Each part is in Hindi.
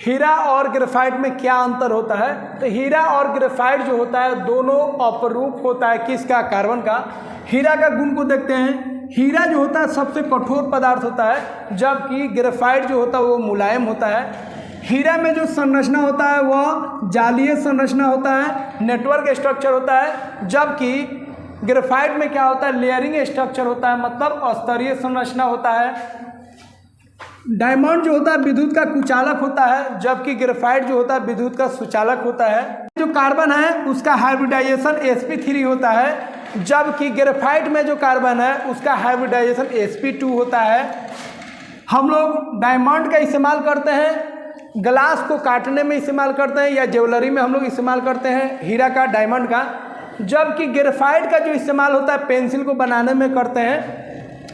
हीरा और ग्रेफाइट में क्या अंतर होता है? तो हीरा और ग्रेफाइट जो होता है दोनों अपरूप होता है किसका? कार्बन का। हीरा का गुण को देखते हैं, हीरा जो होता है सबसे कठोर पदार्थ होता है, जबकि ग्रेफाइट जो होता है वो मुलायम होता है। हीरा में जो संरचना होता है वह जालीय संरचना होता है, नेटवर्क स्ट्रक्चर होता है, जबकि ग्रेफाइट में क्या होता है? लेयरिंग स्ट्रक्चर होता है, मतलब अस्तरीय संरचना होता है। डायमंड जो होता है विद्युत का कुचालक होता है, जबकि ग्रेफाइट जो होता है विद्युत का सुचालक होता है। जो कार्बन है उसका हाइब्रिडाइजेशन sp3 होता है, जबकि ग्रेफाइट में जो कार्बन है उसका हाइब्रिडाइजेशन sp2 होता है। हम लोग डायमंड का इस्तेमाल करते हैं, ग्लास को काटने में इस्तेमाल करते हैं, या ज्वेलरी में हम लोग इस्तेमाल करते हैं हीरा का, डायमंड का, जबकि ग्रेफाइट का जो इस्तेमाल होता है पेंसिल को बनाने में करते हैं,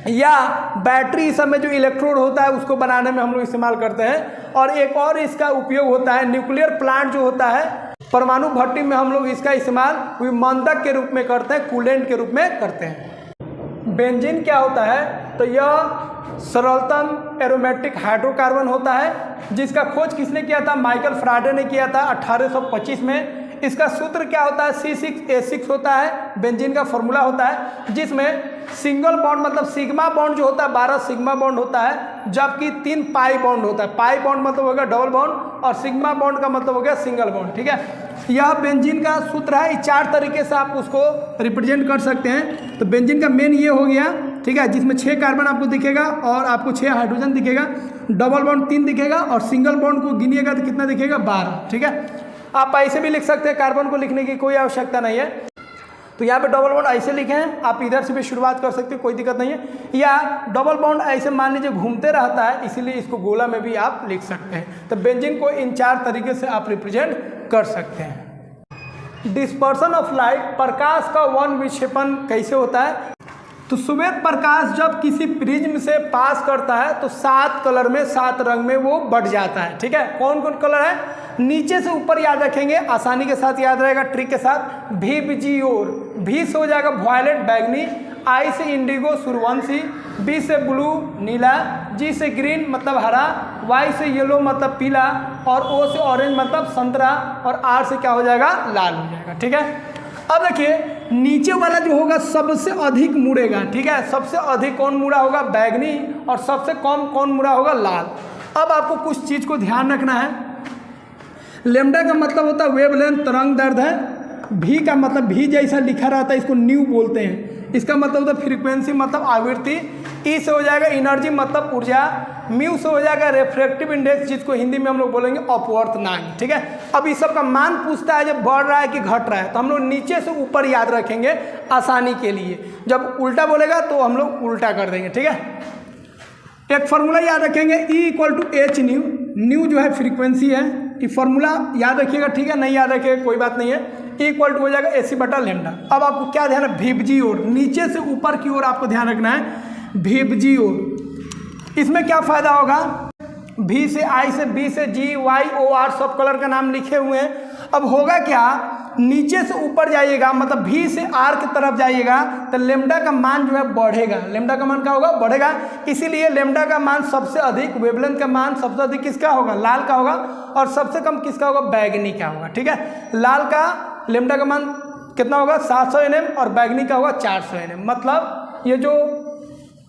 या बैटरी सब में जो इलेक्ट्रोड होता है उसको बनाने में हम लोग इस्तेमाल करते हैं। और एक और इसका उपयोग होता है न्यूक्लियर प्लांट जो होता है, परमाणु भट्टी में हम लोग इसका इस्तेमाल विमंदक के रूप में करते हैं, कूलेंट के रूप में करते हैं। बेंजीन क्या होता है? तो यह सरलतम एरोमेटिक हाइड्रोकार्बन होता है, जिसका खोज किसने किया था? माइकल फ्राडे ने किया था 1825 में। इसका सूत्र क्या होता है? C6H6 होता है, बेंजीन का फॉर्मूला होता है, जिसमें सिंगल बॉन्ड मतलब सिग्मा बॉन्ड जो होता है 12 सिग्मा बॉन्ड होता है, जबकि 3 पाई बॉन्ड होता है। पाई बॉन्ड मतलब हो गया डबल बॉन्ड, और सिग्मा बॉन्ड का मतलब हो गया सिंगल बॉन्ड। ठीक है, यह बेंजीन का सूत्र है। इस 4 तरीके से आप उसको रिप्रेजेंट कर सकते हैं। तो बेंजीन का मेन ये हो गया, ठीक है, जिसमें 6 कार्बन आपको दिखेगा और आपको 6 हाइड्रोजन दिखेगा, डबल बॉन्ड 3 दिखेगा, और सिंगल बॉन्ड को गिनिएगा तो कितना दिखेगा? 12। ठीक है, आप ऐसे भी लिख सकते हैं, कार्बन को लिखने की कोई आवश्यकता नहीं है। तो यहाँ पे डबल बॉन्ड ऐसे लिखे हैं, आप इधर से भी शुरुआत कर सकते हैं, कोई दिक्कत नहीं है। या डबल बॉन्ड ऐसे मान लीजिए घूमते रहता है, इसीलिए इसको गोला में भी आप लिख सकते हैं। तो बेंजीन को इन 4 तरीके से आप रिप्रेजेंट कर सकते हैं। डिस्पर्सन ऑफ लाइट, प्रकाश का वन विक्षेपण कैसे होता है? तो श्वेत प्रकाश जब किसी प्रिज्म से पास करता है तो 7 कलर में, 7 रंग में वो बढ़ जाता है। ठीक है, कौन कौन कलर है? नीचे से ऊपर याद रखेंगे, आसानी के साथ याद रहेगा, ट्रिक के साथ। भी और भी से हो जाएगा वॉयलेट बैगनी, आई से इंडिगो सूर्यवंशी, बी से ब्लू नीला, जी से ग्रीन मतलब हरा, वाई से येलो मतलब पीला, और ओ से ऑरेंज मतलब संतरा, और आर से क्या हो जाएगा? लाल हो जाएगा। ठीक है, अब देखिए नीचे वाला जो होगा सबसे अधिक मुड़ेगा। ठीक है, सबसे अधिक कौन मुड़ा होगा? बैगनी, और सबसे कम कौन मुड़ा होगा? लाल। अब आपको कुछ चीज़ को ध्यान रखना है। लेमडा का मतलब होता है वेवलेंथ, तरंग दैर्ध्य है। भी का मतलब भी जैसा लिखा रहता है इसको न्यू बोलते हैं, इसका मतलब होता है फ्रीक्वेंसी मतलब आवृत्ति। ई से हो जाएगा एनर्जी मतलब ऊर्जा। म्यू से हो जाएगा रिफ्रैक्टिव इंडेक्स, जिसको हिंदी में हम लोग बोलेंगे अपवर्तनांक। ठीक है, अब इस सब का मान पूछता है जब बढ़ रहा है कि घट रहा है, तो हम लोग नीचे से ऊपर याद रखेंगे आसानी के लिए। जब उल्टा बोलेगा तो हम लोग उल्टा कर देंगे। ठीक है, एक फॉर्मूला याद रखेंगे, E = H न्यू। न्यू जो है फ्रीक्वेंसी है, ये फॉर्मूला याद रखिएगा। ठीक है, नहीं याद रखिएगा कोई बात नहीं है। E हो जाएगा AC/λ। अब आपको क्या ध्यान है? VG ओर, नीचे से ऊपर की ओर आपको ध्यान रखना है, VG ओर। इसमें क्या फायदा होगा? V से I से B से G Y O R सब कलर का नाम लिखे हुए हैं। अब होगा क्या? नीचे से ऊपर जाइएगा, मतलब V से R की तरफ जाइएगा, तो लेमडा का मान जो है बढ़ेगा। लेमडा का मान क्या होगा? बढ़ेगा। इसीलिए लेमडा का मान सबसे अधिक, वेवलेंथ का मान सबसे अधिक किसका होगा? लाल का होगा। और सबसे कम किसका होगा? बैगनी का होगा। ठीक है, लाल का लेमडा का मान कितना होगा? 700 nm, और बैगनी का होगा 400 nm। मतलब ये जो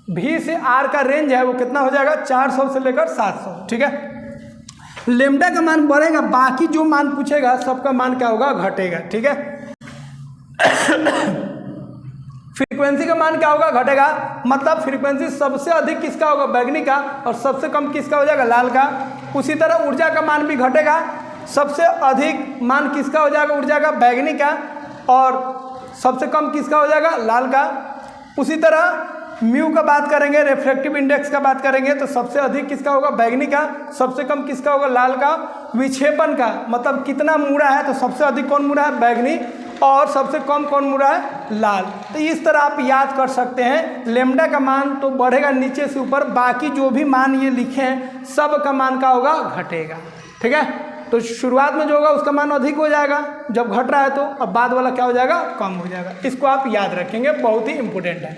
V से R का रेंज है वो कितना हो जाएगा? 400 से लेकर 700। ठीक है, लेमडा का मान बढ़ेगा, बाकी जो मान पूछेगा सबका मान क्या होगा? घटेगा। ठीक है, फ्रीक्वेंसी का मान क्या होगा? घटेगा। मतलब फ्रीक्वेंसी सबसे अधिक किसका होगा? बैगनी का, और सबसे कम किसका हो जाएगा? लाल का। उसी तरह ऊर्जा का मान भी घटेगा, सबसे अधिक मान किसका हो जाएगा? ऊर्जा का, बैगनी का, और सबसे कम किसका हो जाएगा? लाल का। उसी तरह म्यू का बात करेंगे, रिफ्रैक्टिव इंडेक्स का बात करेंगे, तो सबसे अधिक किसका होगा? बैगनी का, सबसे कम किसका होगा? लाल का। विक्षेपण का मतलब कितना मुड़ा है, तो सबसे अधिक कौन मुड़ा है? बैगनी, और सबसे कम कौन मुड़ा है? लाल। तो इस तरह आप याद कर सकते हैं। लेमडा का मान तो बढ़ेगा नीचे से ऊपर, बाकी जो भी मान ये लिखे हैं सब का मान क्या होगा? घटेगा। ठीक है, तो शुरुआत में जो होगा उसका मान अधिक हो जाएगा जब घट रहा है, तो अब बाद वाला क्या हो जाएगा? कम हो जाएगा। इसको आप याद रखेंगे, बहुत ही इंपॉर्टेंट है।